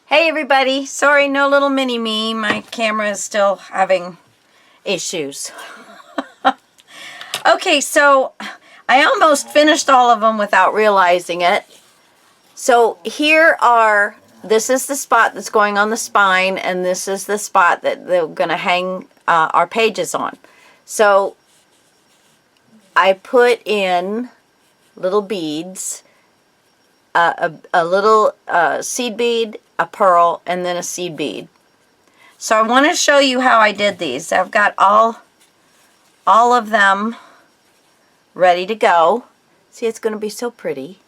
Hey everybody, sorry no little mini me, my camera is still having issues. Okay, so I almost finished all of them without realizing it. So this is the spot that's going on the spine, and this is the spot that they're going to hang our pages on. So I put in little beads, a little seed bead, a pearl, and then a seed bead. So I want to show you how I did these. I've got all of them ready to go. See, it's going to be so pretty.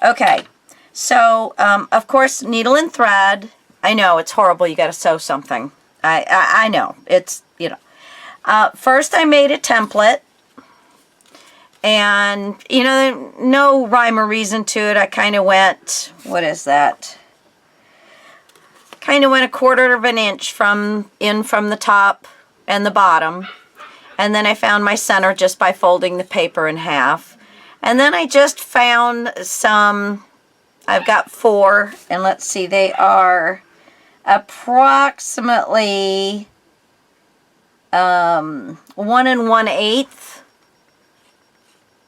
Okay, so of course, needle and thread. I know it's horrible. You got to sew something. I know it's first I made a template. And, no rhyme or reason to it. I kind of went, what is that? Kind of went 1/4 of an inch from the top and the bottom. And then I found my center just by folding the paper in half. And then I just found some, I've got 4, and let's see, they are approximately 1 1/8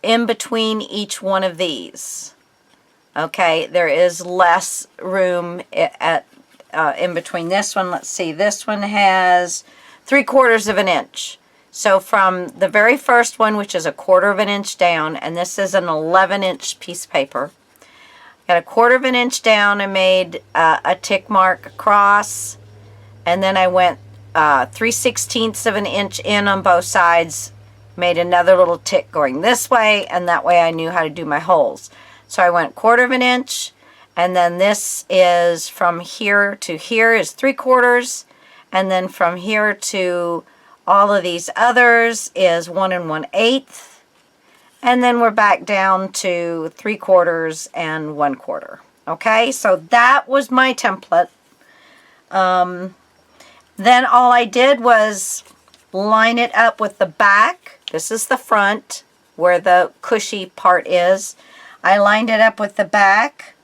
in between each one of these. Okay, there is less room in between this one. Let's see, this one has 3/4 of an inch. So from the very first one, which is 1/4 of an inch down, and this is an 11-inch piece of paper, got 1/4 of an inch down. I made a tick mark across, and then I went 3/16 of an inch in on both sides, made another little tick going this way, and that way I knew how to do my holes. So I went 1/4 of an inch, and then this is from here to here is 3/4, and then from here to all of these others is 1 1/8, and then we're back down to 3/4 and 1/4. Okay, so that was my template. Then all I did was line it up with the back. This is the front where the cushy part is. I lined it up with the back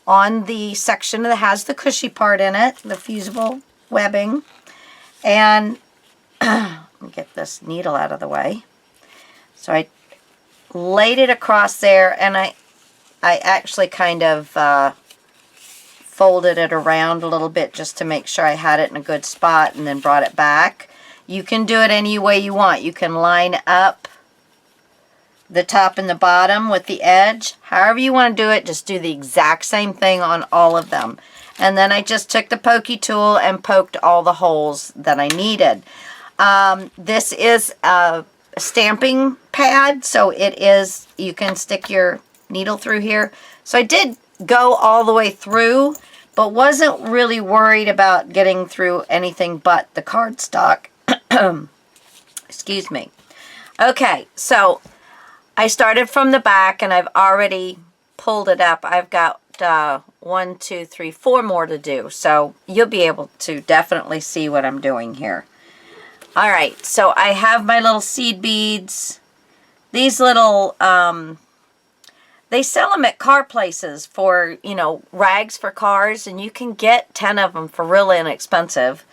on the section that has the cushy part in it, the fusible webbing. And let me get this needle out of the way. So I laid it across there, and I actually kind of folded it around a little bit just to make sure I had it in a good spot, and then brought it back. You can do it any way you want. You can line up the top and the bottom with the edge. However you want to do it, just do the exact same thing on all of them. And then I just took the pokey tool and poked all the holes that I needed. This is a stamping pad, so you can stick your needle through here. So I did go all the way through, but wasn't really worried about getting through anything but the cardstock. Excuse me. Okay, so I started from the back, and I've already pulled it up. I've got 1, 2, 3, 4 more to do, so you'll be able to definitely see what I'm doing here. All right, so I have my little seed beads. These little, they sell them at car places for, rags for cars, and you can get 10 of them for really inexpensive.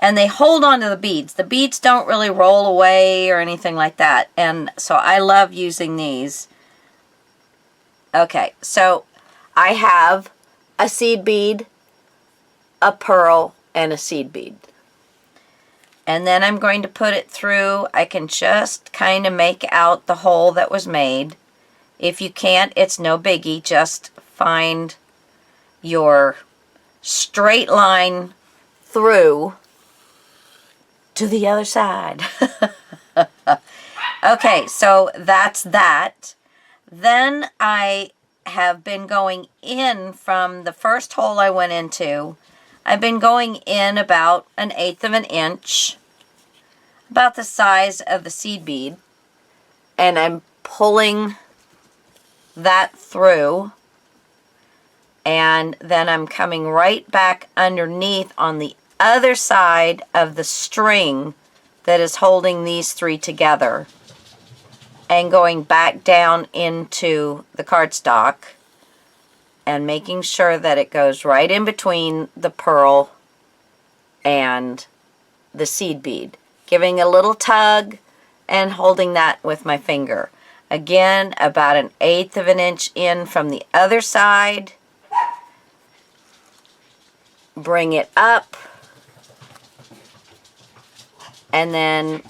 And they hold on to the beads. The beads don't really roll away or anything like that. And so I love using these. Okay, so I have a seed bead, a pearl, and a seed bead. And then I'm going to put it through. I can just kind of make out the hole that was made. If you can't, it's no biggie. Just find your straight line through to the other side. Okay, so that's that. Then I have been going in from the first hole I went into. I've been going in about 1/8 of an inch, about the size of the seed bead, and I'm pulling that through, and then I'm coming right back underneath on the other side of the string that is holding these 3 together, and going back down into the cardstock and making sure that it goes right in between the pearl and the seed bead. Giving a little tug and holding that with my finger. Again, about 1/8 of an inch in from the other side. Bring it up. And then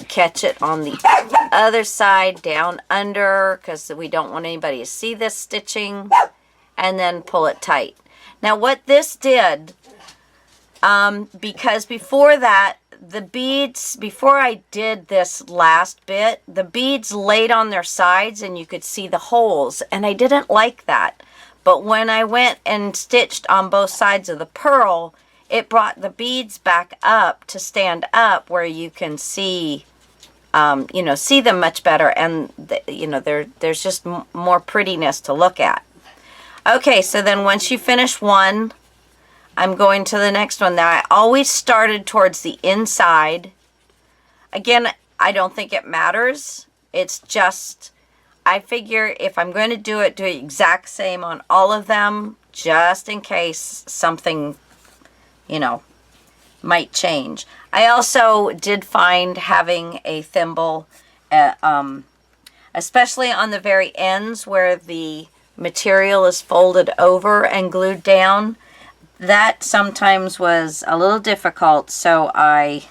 catch it on the other side, down under, because we don't want anybody to see this stitching. And then pull it tight. Now what this did, because before that, the beads, before I did this last bit, the beads laid on their sides and you could see the holes, and I didn't like that. But when I went and stitched on both sides of the pearl, it brought the beads back up to stand up where you can see, you know, see them much better, and you know, there's just more prettiness to look at. Okay, so then once you finish one, I'm going to the next one. Now, I always started towards the inside. Again, I don't think it matters. It's just, I figure if I'm going to do it exact same on all of them, just in case something, you know, might change. I also did find having a thimble, especially on the very ends where the material is folded over and glued down, that sometimes was a little difficult, so I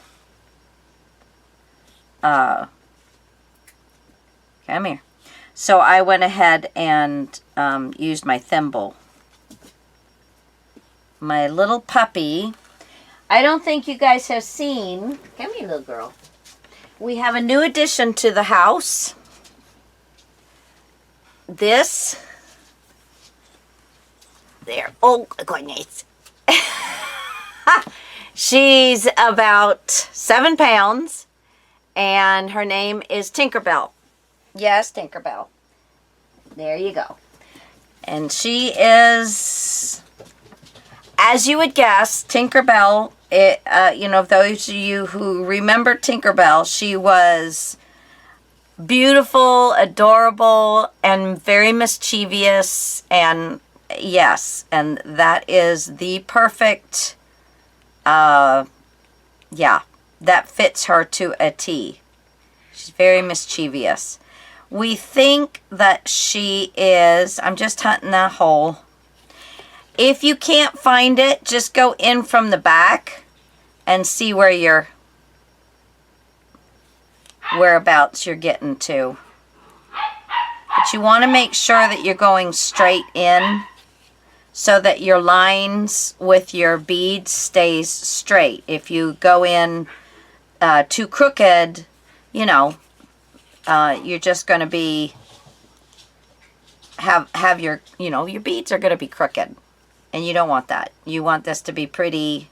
come here. So I went ahead and used my thimble. My little puppy. I don't think you guys have seen. Come here, little girl. We have a new addition to the house. This. There. Oh, goodness. She's about 7 pounds, and her name is Tinkerbell. Yes, Tinkerbell. There you go. And she is, as you would guess, Tinkerbell. You know, those of you who remember Tinkerbell, she was beautiful, adorable, and very mischievous, and yes, and that is the perfect, yeah, that fits her to a T. She's very mischievous. We think that she is, I'm just hunting that hole. If you can't find it, just go in from the back and see where you're, whereabouts you're getting to. But you want to make sure that you're going straight in, so that your lines with your beads stays straight. If you go in too crooked, you know, you're just going to be, have your, you know, your beads are going to be crooked. And you don't want that. You want this to be pretty.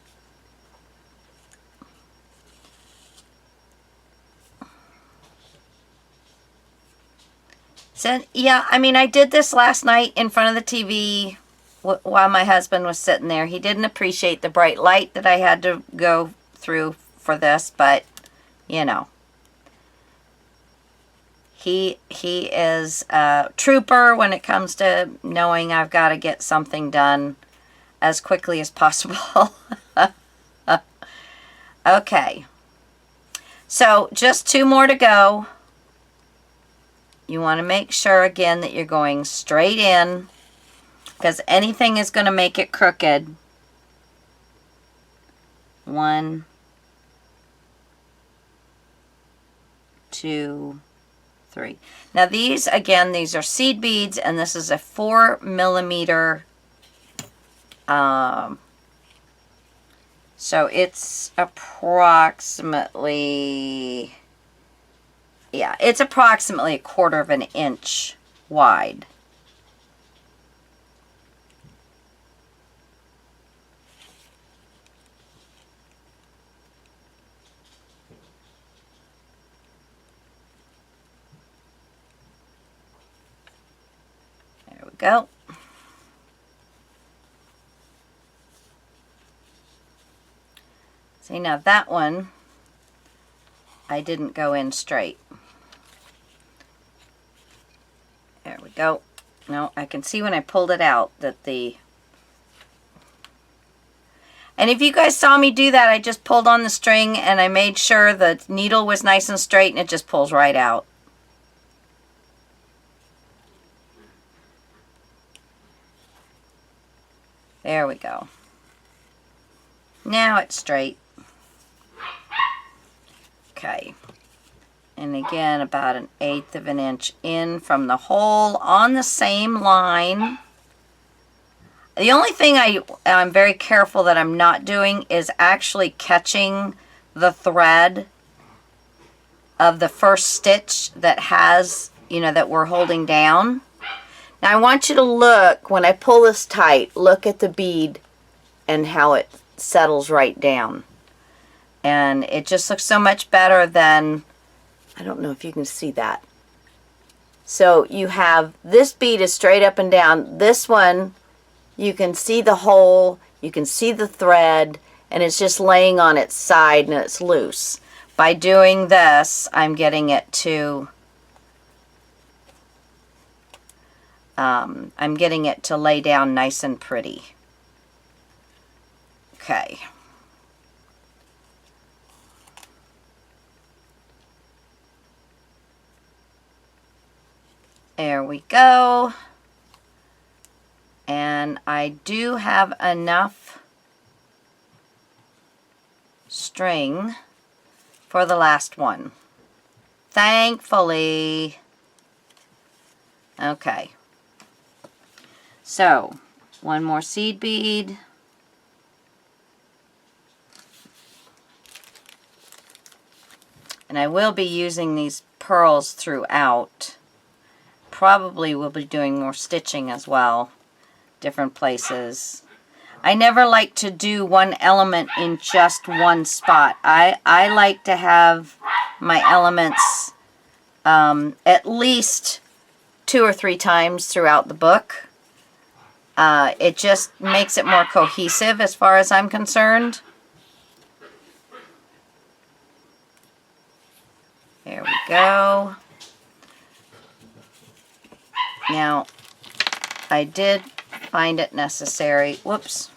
So, yeah, I mean, I did this last night in front of the TV while my husband was sitting there. He didn't appreciate the bright light that I had to go through for this, but, you know. He is a trooper when it comes to knowing I've got to get something done as quickly as possible. Okay. So, just 2 more to go. You want to make sure, again, that you're going straight in, because anything is going to make it crooked. 1, 2, 3. Now these, again, these are seed beads, and this is a 4 millimeter. So it's approximately, yeah, it's approximately 1/4 of an inch wide. There we go. See, now that one, I didn't go in straight. There we go. No, I can see when I pulled it out that the... And if you guys saw me do that, I just pulled on the string and I made sure the needle was nice and straight, and it just pulls right out. There we go. Now it's straight. Okay. And again, about 1/8 of an inch in from the hole on the same line. The only thing I'm very careful that I'm not doing is actually catching the thread of the first stitch that has, that we're holding down. Now I want you to look, when I pull this tight, look at the bead and how it settles right down. And it just looks so much better than, I don't know if you can see that. So you have, this bead is straight up and down. This one, you can see the hole, you can see the thread, and it's just laying on its side and it's loose. By doing this, I'm getting it to, lay down nice and pretty. Okay. There we go. And I do have enough string for the last one, thankfully. Okay. So, one more seed bead. And I will be using these pearls throughout. Probably will be doing more stitching as well, different places. I never like to do one element in just one spot. I like to have my elements at least 2 or 3 times throughout the book. It just makes it more cohesive as far as I'm concerned. There we go. Now, I did find it necessary. Whoops.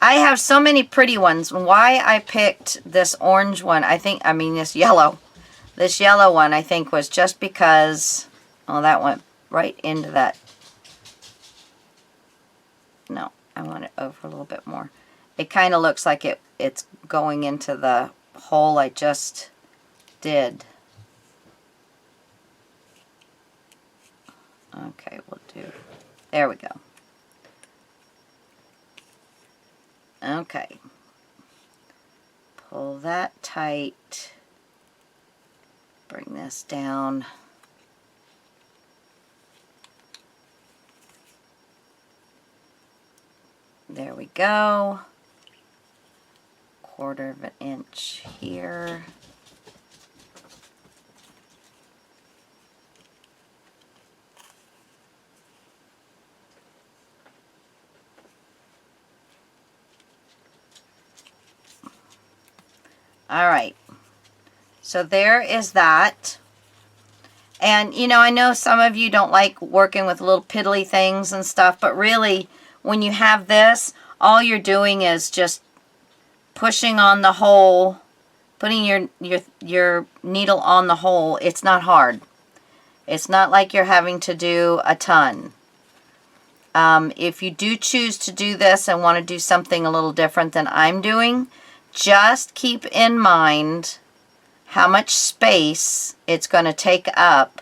I have so many pretty ones. Why I picked this orange one, this yellow. This yellow one, I think, was just because, oh, that went right into that. No, I want it over a little bit more. It kind of looks like it's going into the hole I just did. Okay, we'll do, there we go. Okay. Pull that tight. Bring this down. There we go. 1/4 of an inch here. All right, so there is that. And, I know some of you don't like working with little piddly things and stuff, but really, when you have this, all you're doing is just pushing on the hole, putting your needle on the hole. It's not hard. It's not like you're having to do a ton. If you do choose to do this and want to do something a little different than I'm doing, just keep in mind how much space it's going to take up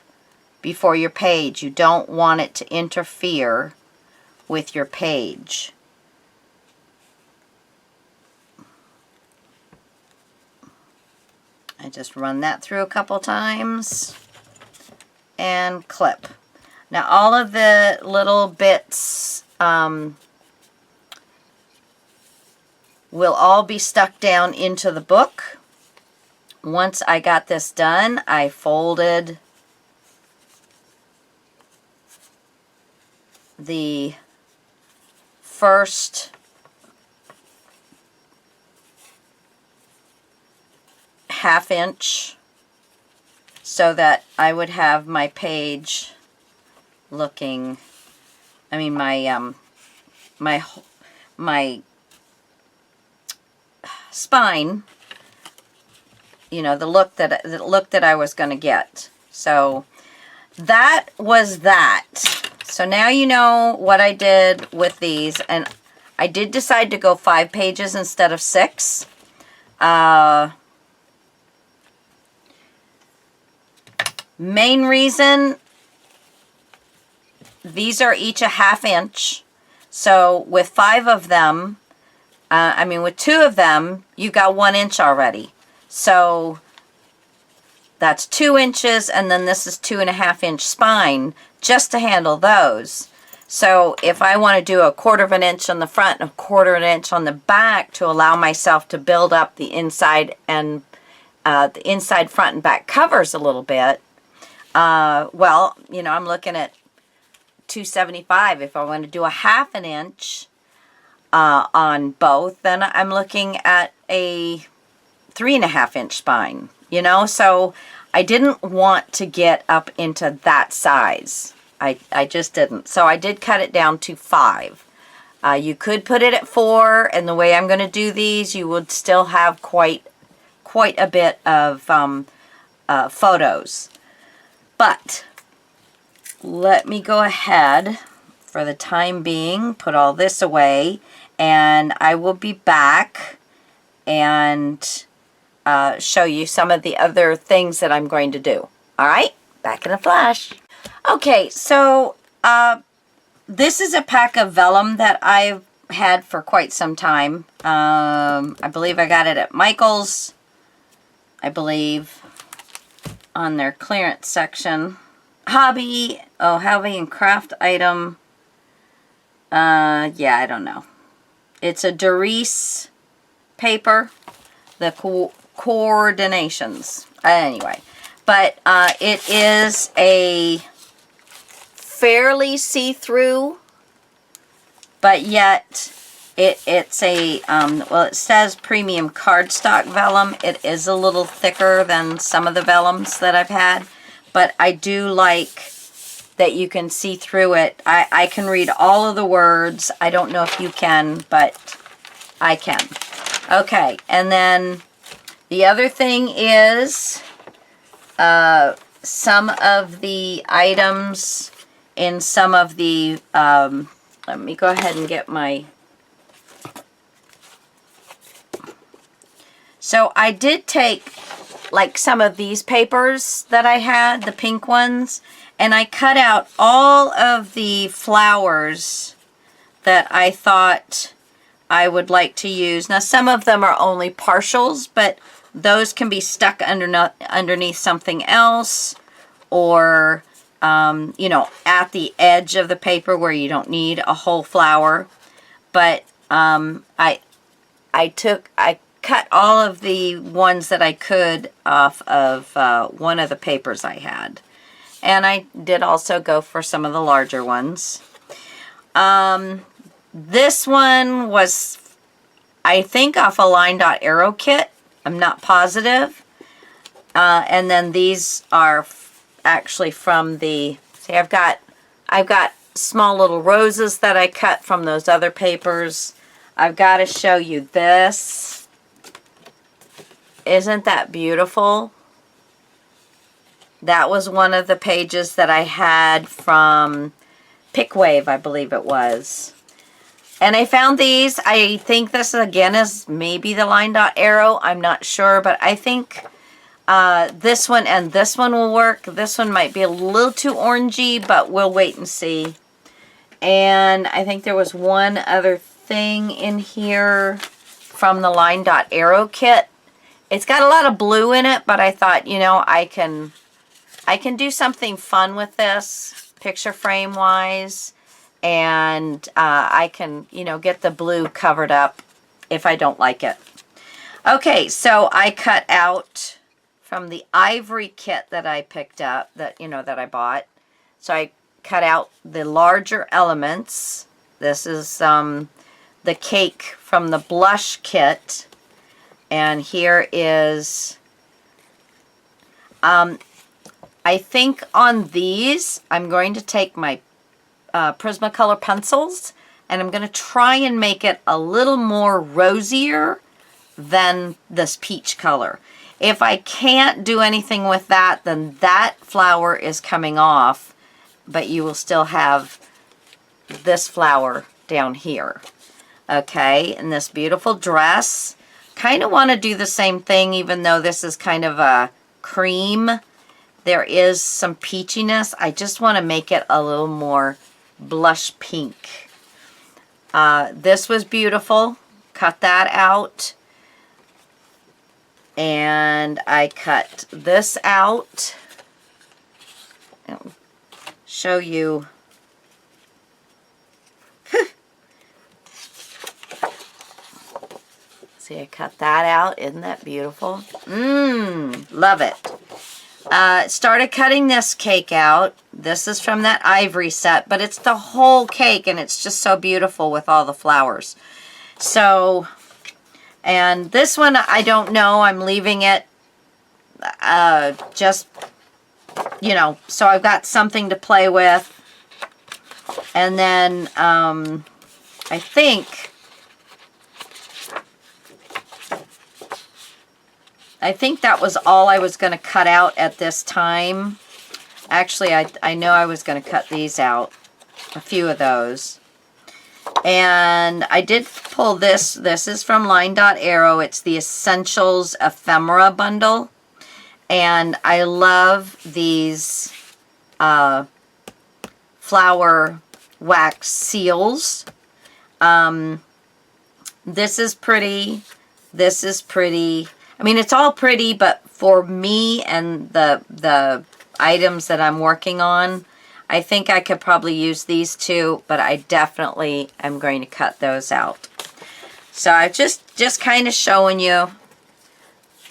before your page. You don't want it to interfere with your page. I just run that through a couple times and clip. Now all of the little bits will all be stuck down into the book. Once I got this done, I folded the first ½ inch so that I would have my page looking, I mean, my spine, you know, the look that I was going to get. So that was that. So now you know what I did with these, and I did decide to go 5 pages instead of 6. Main reason, these are each a 1/2 inch. So with 5 of them, with 2 of them, you got 1 inch already. So that's 2 inches, and then this is 2.5 inch spine just to handle those. So if I want to do 1/4 inch on the front and 1/4 inch on the back to allow myself to build up the inside and the inside, front, and back covers a little bit, well, you know, I'm looking at $275. If I want to do 1/2 inch on both, then I'm looking at a 3.5 inch spine, you know. So I didn't want to get up into that size. I just didn't. So I did cut it down to 5. You could put it at 4, and the way I'm going to do these, you would still have quite a bit of photos. But let me go ahead for the time being, put all this away, and I will be back and show you some of the other things that I'm going to do. All right, back in a flash. Okay, so this is a pack of vellum that I've had for quite some time. I believe I got it at Michael's, I believe, on their clearance section. Hobby and craft item. Yeah, I don't know. It's a Doris paper, the coordinations. Anyway, but it is a fairly see-through, but yet it's a, well, it says premium cardstock vellum. It is a little thicker than some of the vellums that I've had, but I do like that you can see through it. I can read all of the words. I don't know if you can, but I can. Okay, and then the other thing is some of the items in some of the, let me go ahead and get my, so I did take like some of these papers that I had, the pink ones, and I cut out all of the flowers that I thought I would like to use. Now some of them are only partials, but those can be stuck underneath something else, or you know, at the edge of the paper where you don't need a whole flower. But I cut all of the ones that I could off of one of the papers I had. And I did also go for some of the larger ones. This one was, I think, off a Line Dot Arrow kit. I'm not positive. And then these are actually from the, see, I've got small little roses that I cut from those other papers. I've got to show you this. Isn't that beautiful? That was one of the pages that I had from Pickwave, I believe it was. And I found these. I think this again is maybe the Line Dot Arrow. I'm not sure, but I think this one and this one will work. This one might be a little too orangey, but we'll wait and see. And I think there was one other thing in here from the Line Dot Arrow kit. It's got a lot of blue in it, but I thought, you know, I can do something fun with this, picture frame wise, and I can, you know, get the blue covered up if I don't like it. Okay, so I cut out from the ivory kit that I picked up, that, you know, that I bought. So I cut out the larger elements. This is the cake from the blush kit. And here is, I think on these, I'm going to take my Prismacolor pencils, and I'm going to try and make it a little more rosier than this peach color. If I can't do anything with that, then that flower is coming off, but you will still have this flower down here. Okay, and this beautiful dress. Kind of want to do the same thing, even though this is kind of a cream. There is some peachiness. I just want to make it a little more blush pink. This was beautiful. Cut that out. And I cut this out. I'll show you. See, I cut that out. Isn't that beautiful? Love it. Started cutting this cake out. This is from that ivory set, but it's the whole cake, and it's just so beautiful with all the flowers. So, and this one, I don't know. I'm leaving it just, you know, so I've got something to play with. And then I think that was all I was going to cut out at this time. Actually, I know I was going to cut these out, a few of those. And I did pull this. This is from Line Dot Arrow. It's the Essentials Ephemera Bundle. And I love these flower wax seals. This is pretty. This is pretty. I mean, it's all pretty, but for me and the items that I'm working on, I think I could probably use these two, but I definitely am going to cut those out. So I'm just kind of showing you.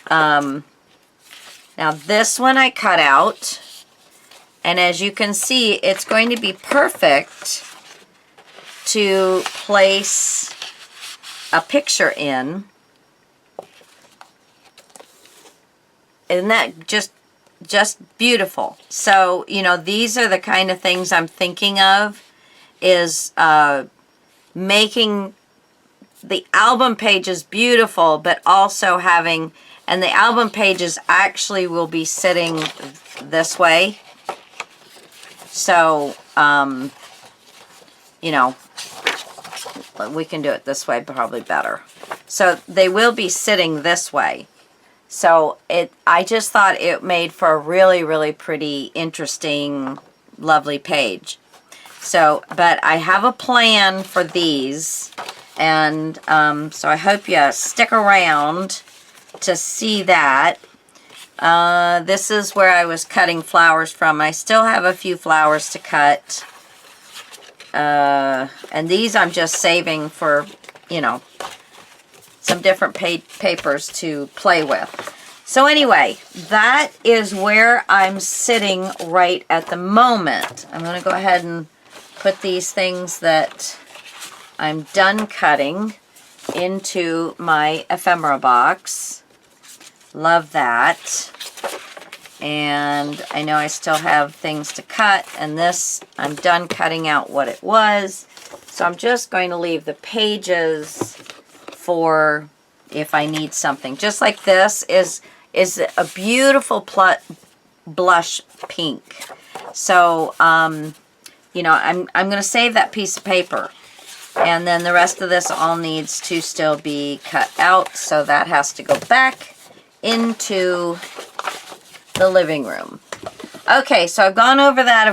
Now this one I cut out, and as you can see, it's going to be perfect to place a picture in. Isn't that just beautiful? So, you know, these are the kind of things I'm thinking of, is making the album pages beautiful, but also having, and the album pages actually will be sitting this way. So, you know, we can do it this way probably better. So they will be sitting this way. So I just thought it made for a really, really pretty, interesting, lovely page. So, but I have a plan for these, and so I hope you stick around to see that. This is where I was cutting flowers from. I still have a few flowers to cut. And these I'm just saving for, you know, some different papers to play with. So anyway, that is where I'm sitting right at the moment. I'm going to go ahead and put these things that I'm done cutting into my ephemera box. Love that. And I know I still have things to cut, and this, I'm done cutting out what it was. So I'm just going to leave the pages for if I need something. Just like this is a beautiful blush pink. So, you know, I'm going to save that piece of paper. And then the rest of this all needs to still be cut out. So that has to go back into the living room. Okay, so I've gone over that.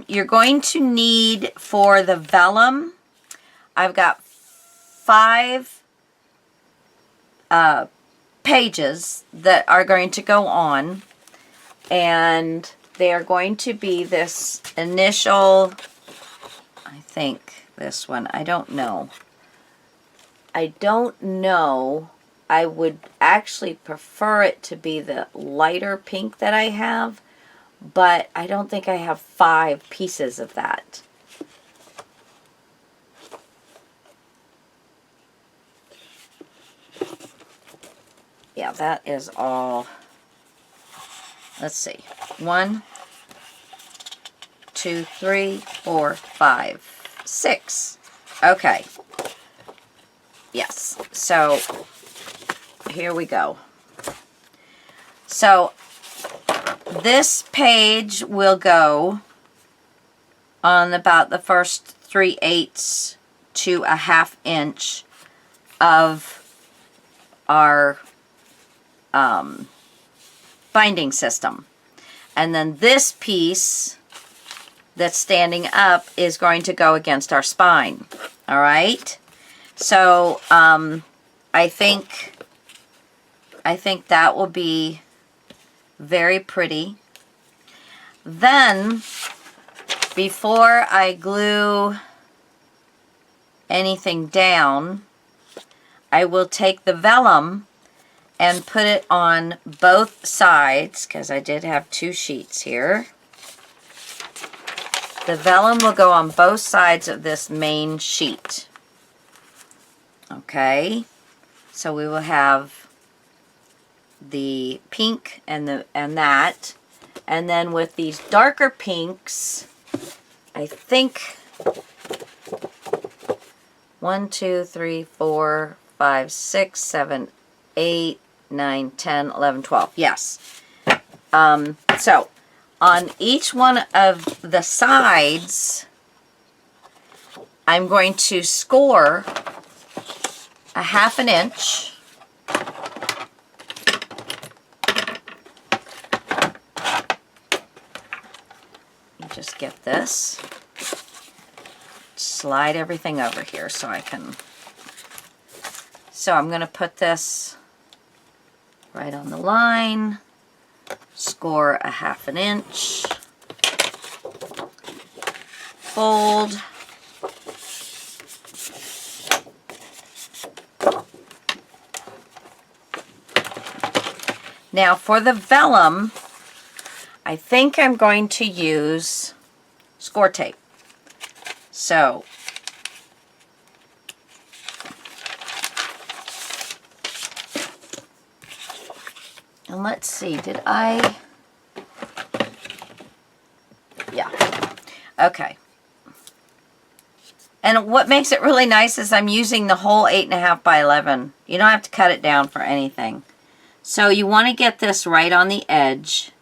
You're going to need, for the vellum, I've got 5 pages that are going to go on, and they are going to be this initial, I think this one, I don't know. I would actually prefer it to be the lighter pink that I have, but I don't think I have 5 pieces of that. Yeah, that is all let's see, 1, 2, 3, 4, 5, 6. Okay. Yes. So here we go. So this page will go on about the first 3/8 to a 1/2 inch of our binding system. And then this piece that's standing up is going to go against our spine. All right? So I think that will be very pretty. Then, before I glue anything down, I will take the vellum and put it on both sides, because I did have 2 sheets here. The vellum will go on both sides of this main sheet. Okay, so we will have the pink and that, and then with these darker pinks, I think 1, 2, 3, 4, 5, 6, 7, 8, 9, 10, 11, 12. Yes. So on each one of the sides, I'm going to score a 1/2 inch. You just get this. Slide everything over here so I can. So I'm going to put this right on the line, score a 1/2 inch, fold, now for the vellum, I think I'm going to use score tape. So and let's see, did I? Yeah. Okay. And what makes it really nice is I'm using the whole 8.5 by 11. You don't have to cut it down for anything. So you want to get this right on the edge.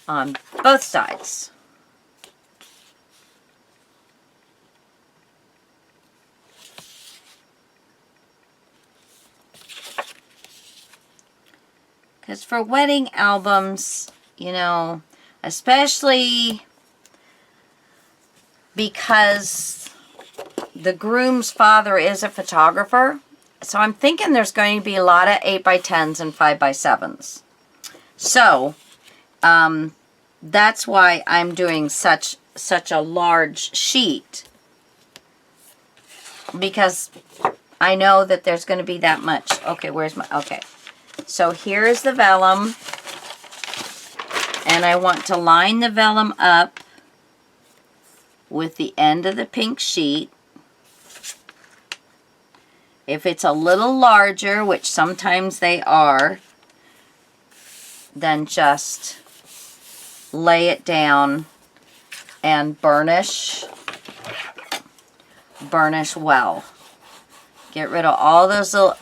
On both sides. Because for wedding albums, you know, especially because the groom's father is a photographer, so I'm thinking there's going to be a lot of 8 by 10s and 5 by 7s. So that's why I'm doing such a large sheet, because I know that there's going to be that much. Okay, where's my, okay. So here is the vellum, and I want to line the vellum up with the end of the pink sheet. If it's a little larger, which sometimes they are, then just lay it down and burnish well. Get rid of all those little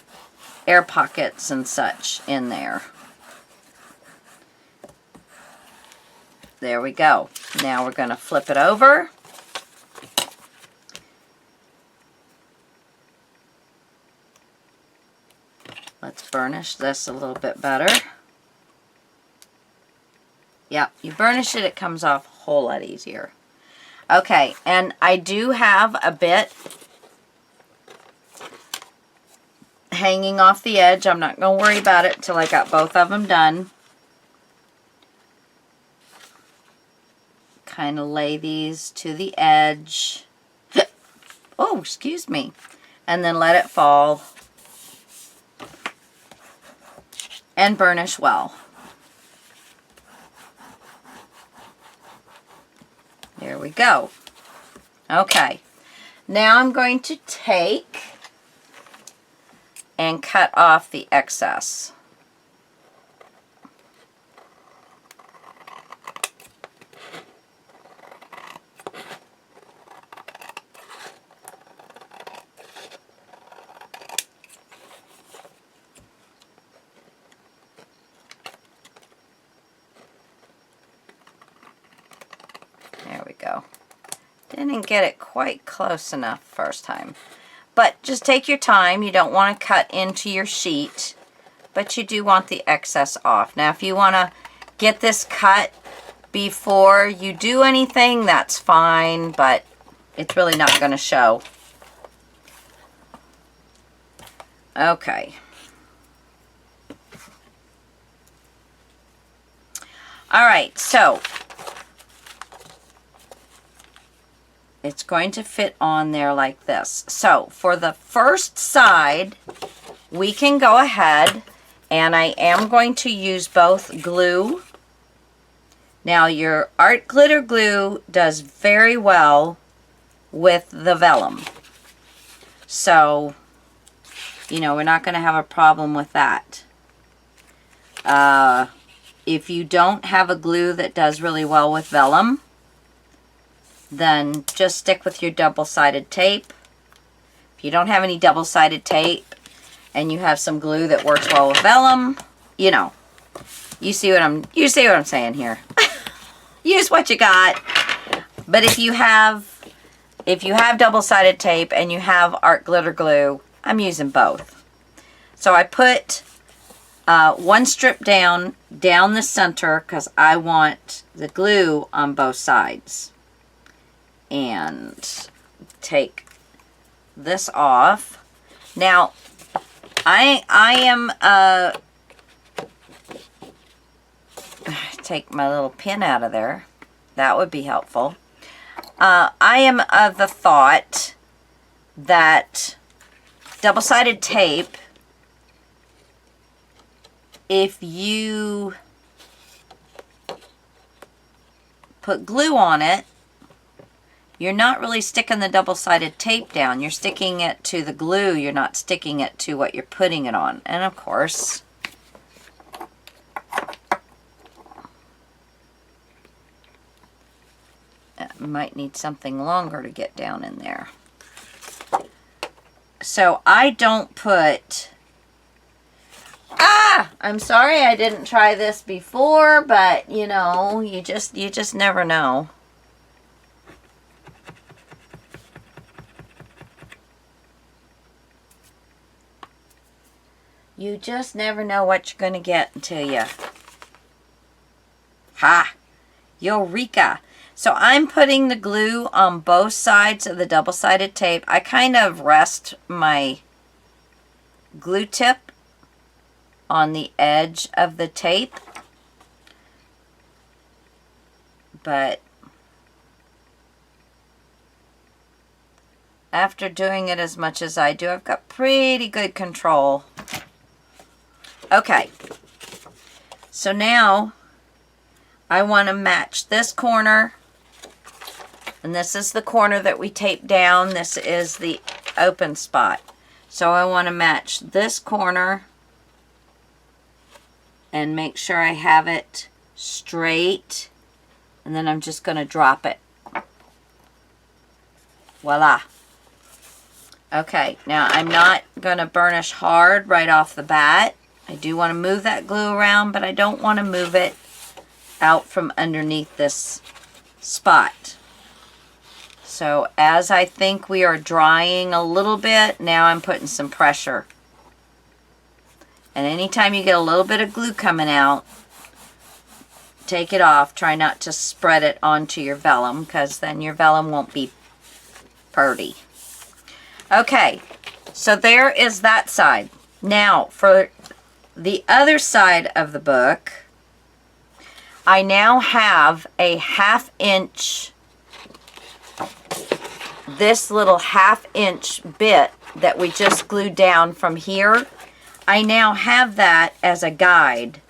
air pockets and such in there. There we go. Now we're going to flip it over. Let's burnish this a little bit better. Yeah, you burnish it, it comes off a whole lot easier. Okay, and I do have a bit hanging off the edge. I'm not going to worry about it until I got both of them done. Kind of lay these to the edge. Oh, excuse me. And then let it fall. And burnish well. There we go. Okay, now I'm going to take and cut off the excess. There we go. Didn't get it quite close enough first time. But just take your time. You don't want to cut into your sheet, but you do want the excess off. Now, if you want to get this cut before you do anything, that's fine, but it's really not going to show. Okay. All right, so it's going to fit on there like this. So for the first side, we can go ahead, and I am going to use both glue. Now your art glitter glue does very well with the vellum. So, you know, we're not going to have a problem with that. If you don't have a glue that does really well with vellum, then just stick with your double-sided tape. If you don't have any double-sided tape and you have some glue that works well with vellum, you know, you see what I'm saying here. Use what you got. But if you have double-sided tape and you have art glitter glue, I'm using both. So I put one strip down the center because I want the glue on both sides. And take this off. Now, I am take my little pin out of there. That would be helpful. I am of the thought that double-sided tape, if you put glue on it, you're not really sticking the double-sided tape down. You're sticking it to the glue. You're not sticking it to what you're putting it on. And of course, might need something longer to get down in there. So I don't put... I'm sorry I didn't try this before, but you know, you just never know. You just never know what you're going to get until you... Ha! Eureka! So I'm putting the glue on both sides of the double-sided tape. I kind of rest my glue tip on the edge of the tape. But after doing it as much as I do, I've got pretty good control. Okay, so now I want to match this corner, and this is the corner that we taped down. This is the open spot. So I want to match this corner and make sure I have it straight, and then I'm just going to drop it. Voila. Okay, now I'm not going to burnish hard right off the bat. I do want to move that glue around, but I don't want to move it out from underneath this spot. So as I think we are drying a little bit, now I'm putting some pressure. And anytime you get a little bit of glue coming out, take it off. Try not to spread it onto your vellum, because then your vellum won't be pretty. Okay, so there is that side. Now for the other side of the book, I now have a 1/2 inch, this little 1/2 inch bit that we just glued down from here. I now have that as a guide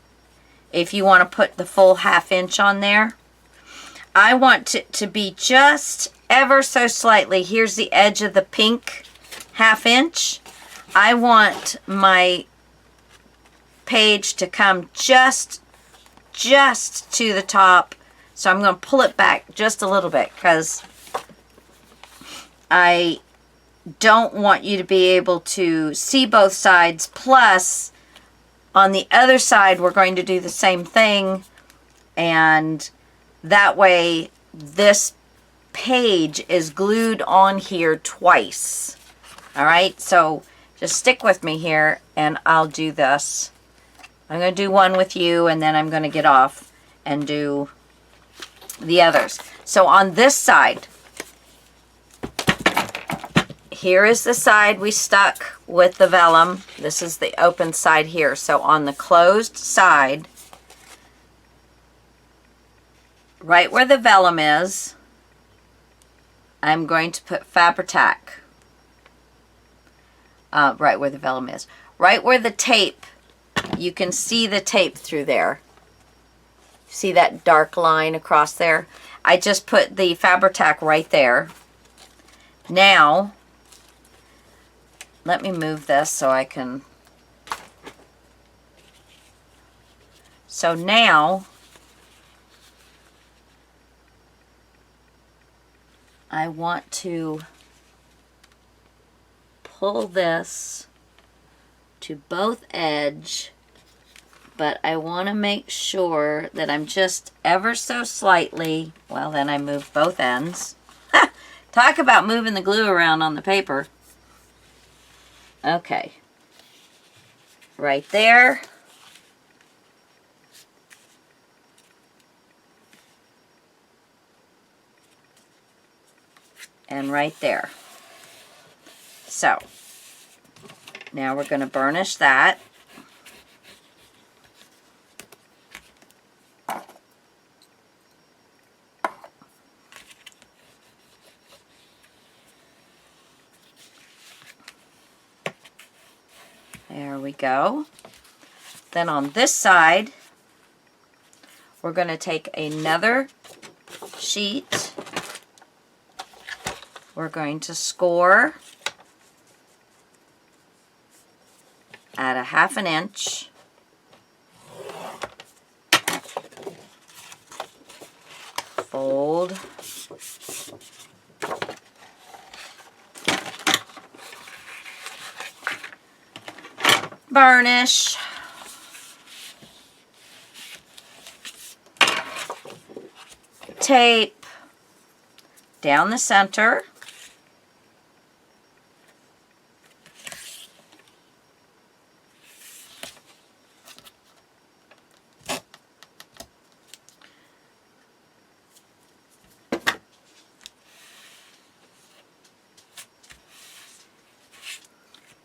if you want to put the full 1/2 inch on there. I want it to be just ever so slightly. Here's the edge of the pink 1/2 inch. I want my page to come just to the top. So I'm going to pull it back just a little bit because I don't want you to be able to see both sides. Plus, on the other side, we're going to do the same thing. And that way, this page is glued on here twice. All right, so just stick with me here and I'll do this. I'm going to do one with you and then I'm going to get off and do the others. So on this side, here is the side we stuck with the vellum. This is the open side here. So on the closed side, right where the vellum is, I'm going to put Fabri-Tac. Right where the vellum is. Right where the tape, you can see the tape through there. See that dark line across there? I just put the Fabri-Tac right there. Now, let me move this so I can... So now, I want to pull this to both edge, but I want to make sure that I'm just ever so slightly, well then I move both ends. Talk about moving the glue around on the paper. Okay, right there. And right there. So, now we're going to burnish that. There we go. Then on this side, we're going to take another sheet. We're going to score at a 1/2 inch. Fold. Burnish. Tape down the center.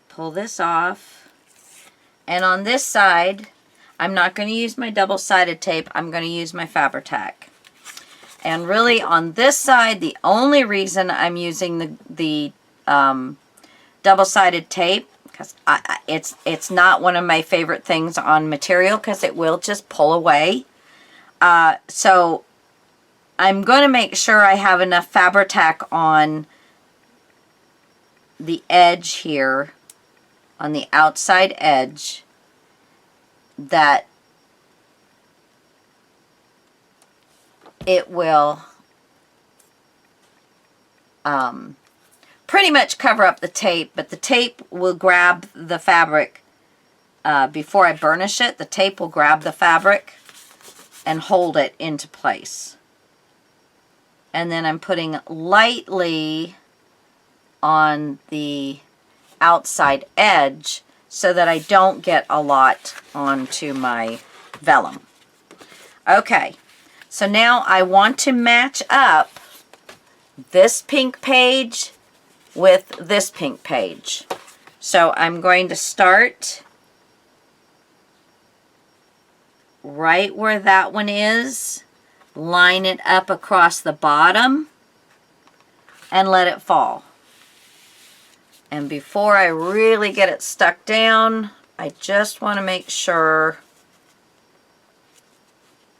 Pull this off, and on this side I'm not going to use my double-sided tape, I'm going to use my Fabri-Tac. And really on this side, the only reason I'm using the double-sided tape, because it's not one of my favorite things on material because it will just pull away. So I'm going to make sure I have enough Fabri-Tac on the edge here, on the outside edge, that it will pretty much cover up the tape, but the tape will grab the fabric before I burnish it. The tape will grab the fabric and hold it into place. And then I'm putting lightly on the outside edge so that I don't get a lot onto my vellum. Okay, so now I want to match up this pink page with this pink page. So I'm going to start right where that one is, line it up across the bottom, and let it fall. And before I really get it stuck down, I just want to make sure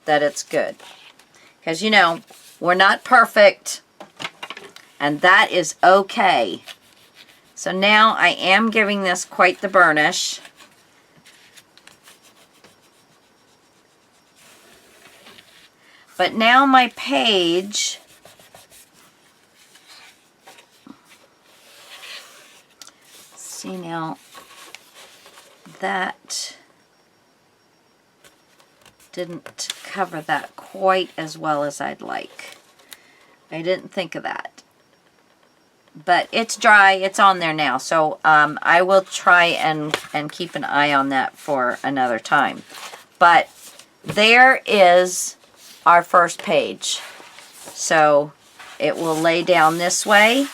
that it's good. Because, you know, We're not perfect, and that is okay. So now I am giving this quite the burnish. But now my page, see now, that didn't cover that quite as well as I'd like. I didn't think of that. But it's dry, it's on there now, so I will try and keep an eye on that for another time. But there is our first page. So it will lay down this way,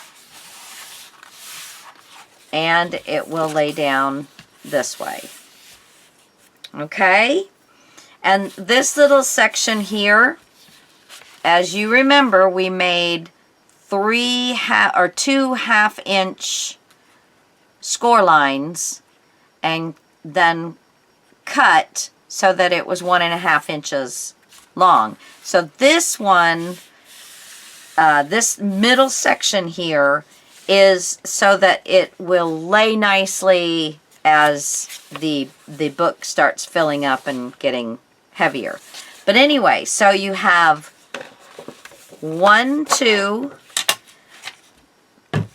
and it will lay down this way. Okay? And this little section here, as you remember, we made 2 half-inch score lines and then cut so that it was 1.5 inches long. So this one, this middle section here is so that it will lay nicely as the book starts filling up and getting heavier. But anyway, so you have 1, 2.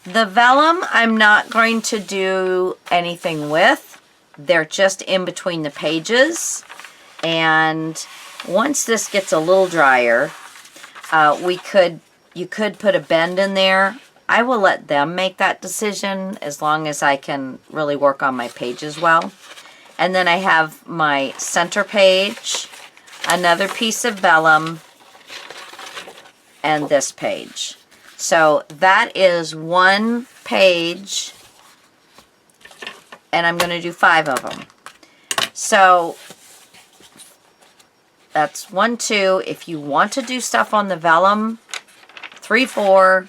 The vellum I'm not going to do anything with. They're just in between the pages. And once this gets a little drier, you could put a bend in there. I will let them make that decision as long as I can really work on my pages well. And then I have my center page, another piece of vellum, and this page. So that is one page, and I'm going to do 5 of them. So that's 1, 2. If you want to do stuff on the vellum, 3, 4,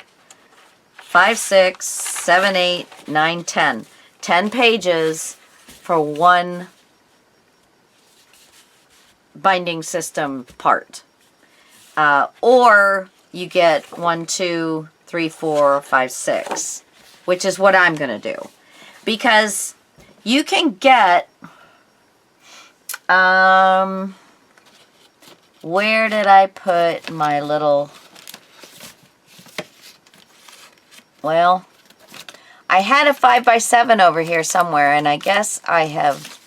5, 6, 7, 8, 9, 10. 10 pages for one binding system part. Or you get 1, 2, 3, 4, 5, 6, which is what I'm going to do. Because you can get, where did I put my little, well, I had a 5x7 over here somewhere, and I guess I have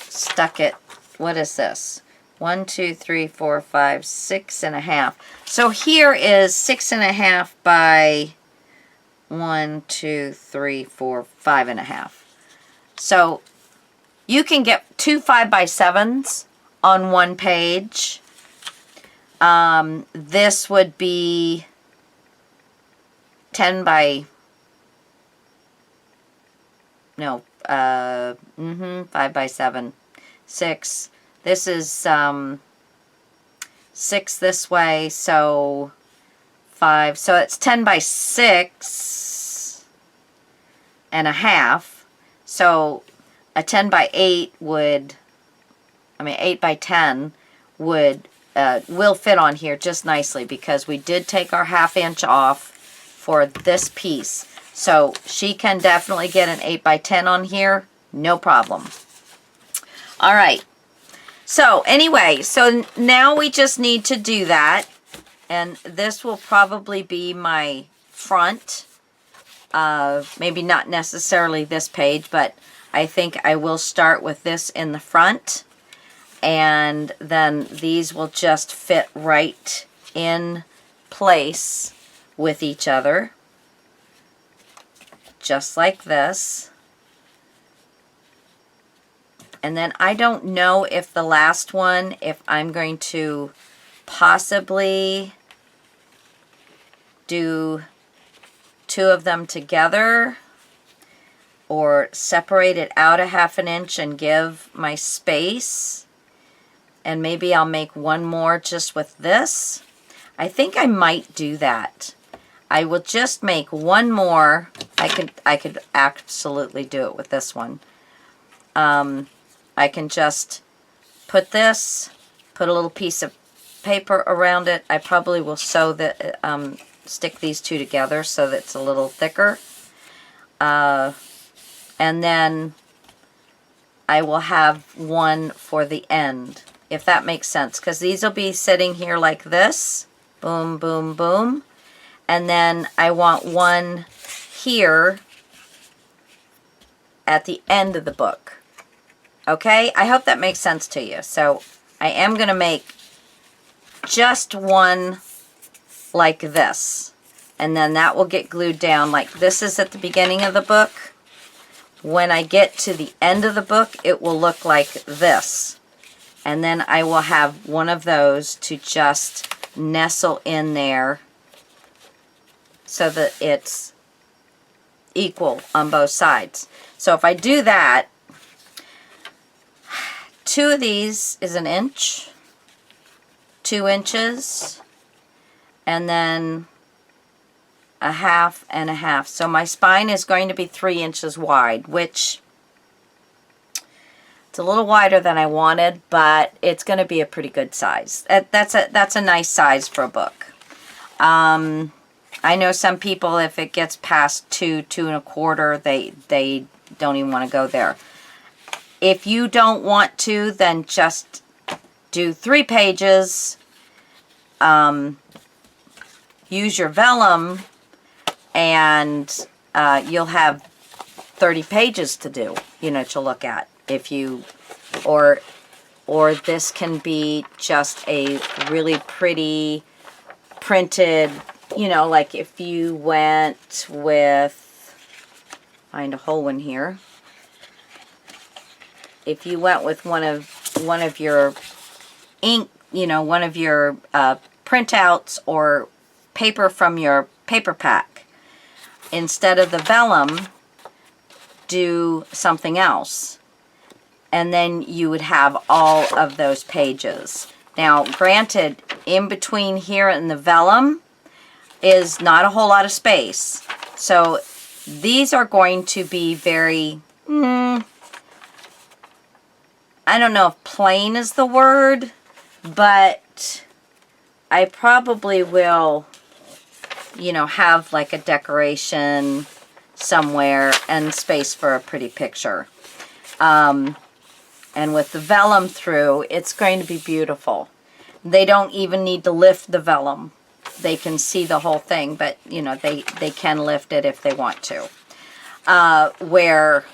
stuck it. What is this? 1, 2, 3, 4, 5, 6.5. So here is 6.5 by 1, 2, 3, 4, 5.5. So you can get 2 5x7s on one page. This would be 10 by, no, 5x7, 6. This is 6 this way, so 5. So it's 10 by 6.5. So a 10 by 8 would, 8 by 10 would, will fit on here just nicely because we did take our 1/2 inch off for this piece. So she can definitely get an 8 by 10 on here, no problem. All right. So anyway, so now we just need to do that, and this will probably be my front. Maybe not necessarily this page, but I think I will start with this in the front, and then these will just fit right in place with each other, just like this. And then I don't know if the last one, if I'm going to possibly do 2 of them together or separate it out a 1/2 inch and give my space. And maybe I'll make one more just with this. I think I might do that. I will just make one more. I could absolutely do it with this one. I can just put this, put a little piece of paper around it. I probably will sew the, stick these two together so that it's a little thicker. And then I will have one for the end, if that makes sense. Because these will be sitting here like this. Boom, boom, boom. And then I want one here at the end of the book. Okay? I hope that makes sense to you. So I am going to make just one like this. And then that will get glued down. Like this is at the beginning of the book. When I get to the end of the book, it will look like this. And then I will have one of those to just nestle in there so that it's equal on both sides. So if I do that, 2 of these is 1 inch, 2 inches, and then 1/2 and 1/2. So my spine is going to be 3 inches wide, which it's a little wider than I wanted, but it's going to be a pretty good size. That's a nice size for a book. I know some people, if it gets past 2, 2 1/4, they don't even want to go there. If you don't want to, then just do 3 pages. Use your vellum, and you'll have 30 pages to do, to look at. If you, or this can be just a really pretty printed, like if you went with, find a whole one here. If you went with one of your ink, one of your printouts or paper from your paper pack, instead of the vellum, do something else. And then you would have all of those pages. Now, granted, in between here and the vellum is not a whole lot of space. So these are going to be very, I don't know if plain is the word, but I probably will, have like a decoration somewhere and space for a pretty picture. And with the vellum through, it's going to be beautiful. They don't even need to lift the vellum. They can see the whole thing, but, they can lift it if they want to. Where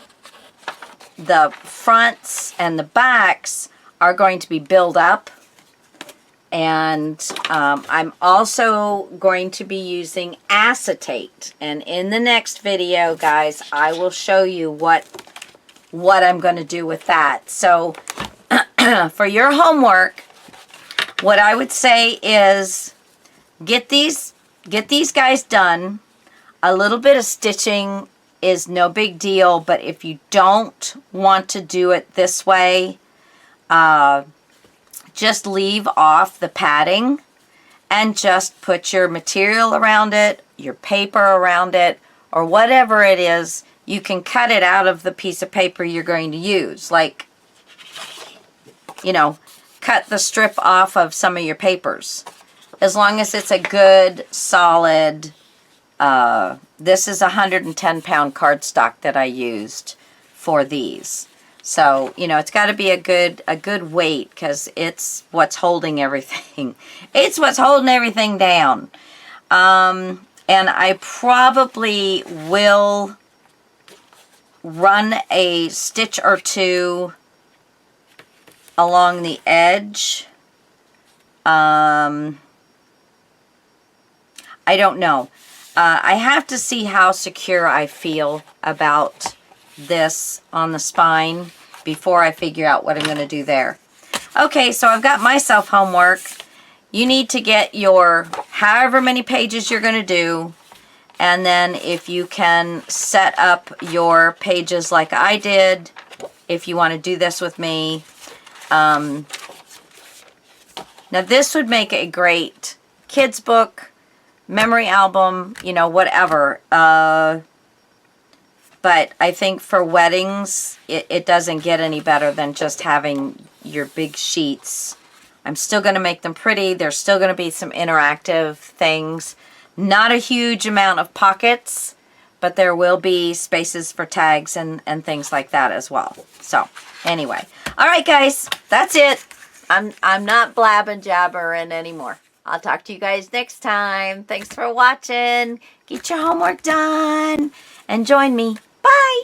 the fronts and the backs are going to be built up. And I'm also going to be using acetate. And in the next video, guys, I will show you what I'm going to do with that. So for your homework, what I would say is get these guys done. A little bit of stitching is no big deal, but if you don't want to do it this way, just leave off the padding and just put your material around it, your paper around it, or whatever it is. You can cut it out of the piece of paper you're going to use. Like, cut the strip off of some of your papers. As long as it's a good, solid, this is a 110-pound cardstock that I used for these. So, it's got to be a good weight, because it's what's holding everything. It's what's holding everything down. And I probably will run a stitch or 2 along the edge. I don't know. I have to see how secure I feel about this on the spine before I figure out what I'm going to do there. Okay, so I've got myself homework. You need to get your however many pages you're going to do. And then if you can set up your pages like I did, if you want to do this with me. Now this would make a great kids book, memory album, whatever. But I think for weddings, it doesn't get any better than just having your big sheets. I'm still going to make them pretty. There's still going to be some interactive things. Not a huge amount of pockets, but there will be spaces for tags and things like that as well. So anyway, all right, guys, that's it. I'm not blabbing jabbering anymore. I'll talk to you guys next time. Thanks for watching. Get your homework done and join me. Bye.